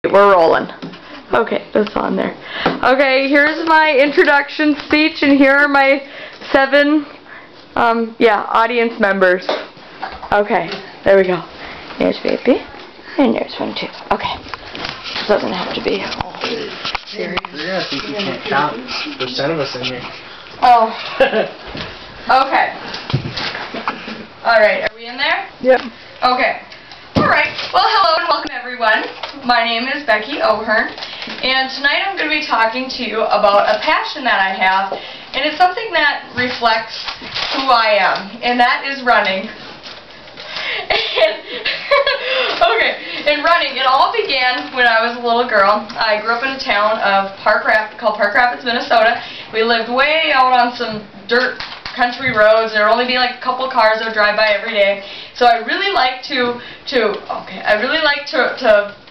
We're rolling. Okay, that's on there. Okay, here's my introduction speech, and here are my 7, audience members. Okay, there we go. There's baby, and there's one too. Okay, it doesn't have to be all serious. Yeah, I think you can't count percent of us in here. Oh. Okay. Alright, are we in there? Yep. Okay. Alright, well hello and welcome everyone. My name is Becky O'Hearn, and tonight I'm going to be talking to you about a passion that I have, and it's something that reflects who I am, and that is running. Okay, in running, it all began when I was a little girl. I grew up in a town of called Park Rapids, Minnesota. We lived way out on some dirt country roads. There would only be like a couple cars that would drive by every day. So I really liked to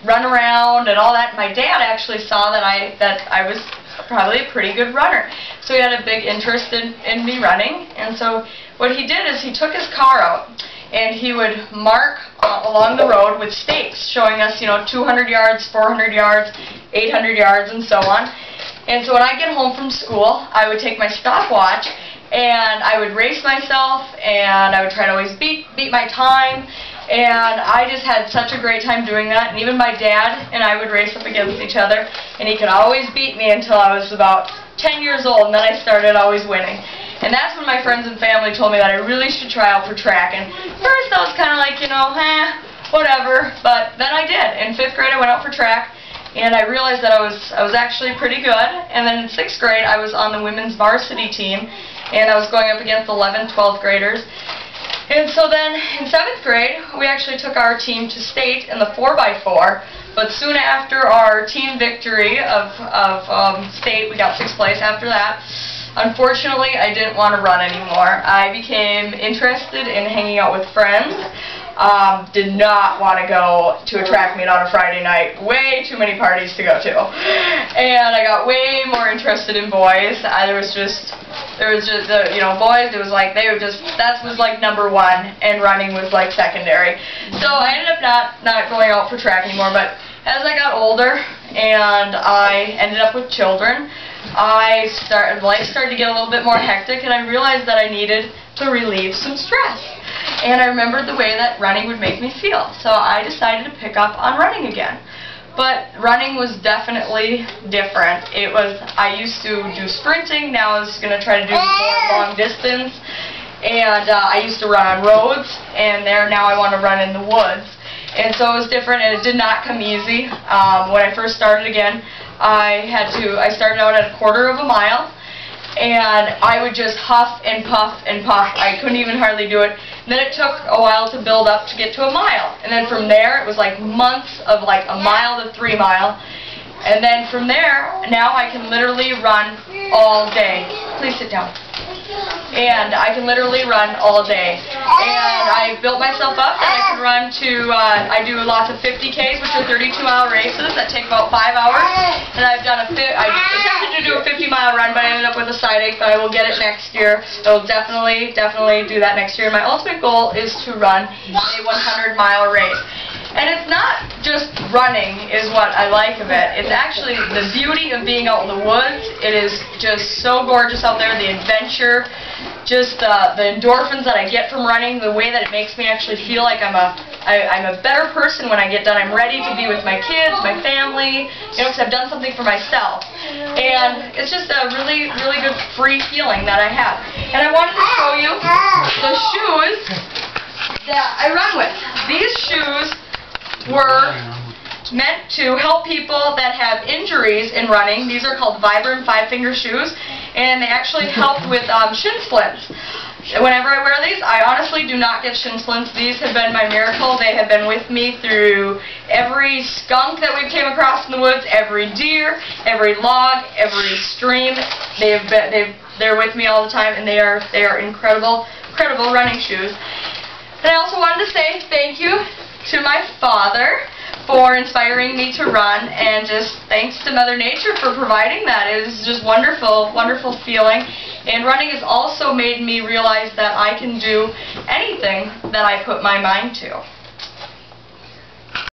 run around and all that. My dad actually saw that I was probably a pretty good runner. So he had a big interest in me running. And so what he did is he took his car out and he would mark along the road with stakes showing us, 200 yards, 400 yards, 800 yards, and so on. And so when I get home from school, I would take my stopwatch and I would race myself, and I would try to always beat my time, and I just had such a great time doing that. And even my dad and I would race up against each other, and he could always beat me until I was about 10 years old, and then I started always winning. And that's when my friends and family told me that I really should try out for track. And first I was kind of like, whatever, but then I did. In 5th grade I went out for track, and I realized that I was actually pretty good. And then in 6th grade I was on the women's varsity team, and I was going up against 11th, 12th graders. And so then in 7th grade we actually took our team to state in the 4x4, but soon after our team victory of state, we got 6th place after that. Unfortunately, I didn't want to run anymore. I became interested in hanging out with friends. Did not want to go to a track meet on a Friday night. Way too many parties to go to. And I got way more interested in boys. Boys, it was like, that was like number 1, and running was like secondary. So I ended up not going out for track anymore, but as I got older and I ended up with children, life started to get a little bit more hectic, and I realized that I needed to relieve some stress. And I remembered the way that running would make me feel. So I decided to pick up on running again. But running was definitely different. I used to do sprinting, now I was going to try to do more long distance. And I used to run on roads, and now I want to run in the woods. And so it was different, and it did not come easy. When I first started again, I started out at a 1/4 of a mile, and I would just huff and puff and puff. I couldn't even hardly do it. And then it took a while to build up to get to a mile. And then from there, it was like months of like a mile to 3 mile. And then from there, now I can literally run all day. Please sit down. And I can literally run all day. And I built myself up that I could run I do lots of 50Ks, which are 32-mile races that take about 5 hours. And I attempted to do a 50-mile run, but I ended up with a side ache, but I will get it next year. I will definitely do that next year. My ultimate goal is to run a 100-mile race. And it's not just running is what I like of it. It's actually the beauty of being out in the woods. It is just so gorgeous out there, the adventure, just the endorphins that I get from running, the way that it makes me actually feel like I'm a better person when I get done. I'm ready to be with my kids, my family, because I've done something for myself. And it's just a really, really good free feeling that I have. And I wanted to show you the shoes that I run with. These shoes were meant to help people that have injuries in running. These are called Vibram 5-finger shoes, and they actually help with shin splints. Whenever I wear these, I honestly do not get shin splints. These have been my miracle. They have been with me through every skunk that we've came across in the woods, every deer, every log, every stream. They're with me all the time, and they are incredible running shoes. And I also wanted to say thank you to my father for inspiring me to run, and just thanks to Mother Nature for providing that. It was just wonderful, wonderful feeling. And running has also made me realize that I can do anything that I put my mind to.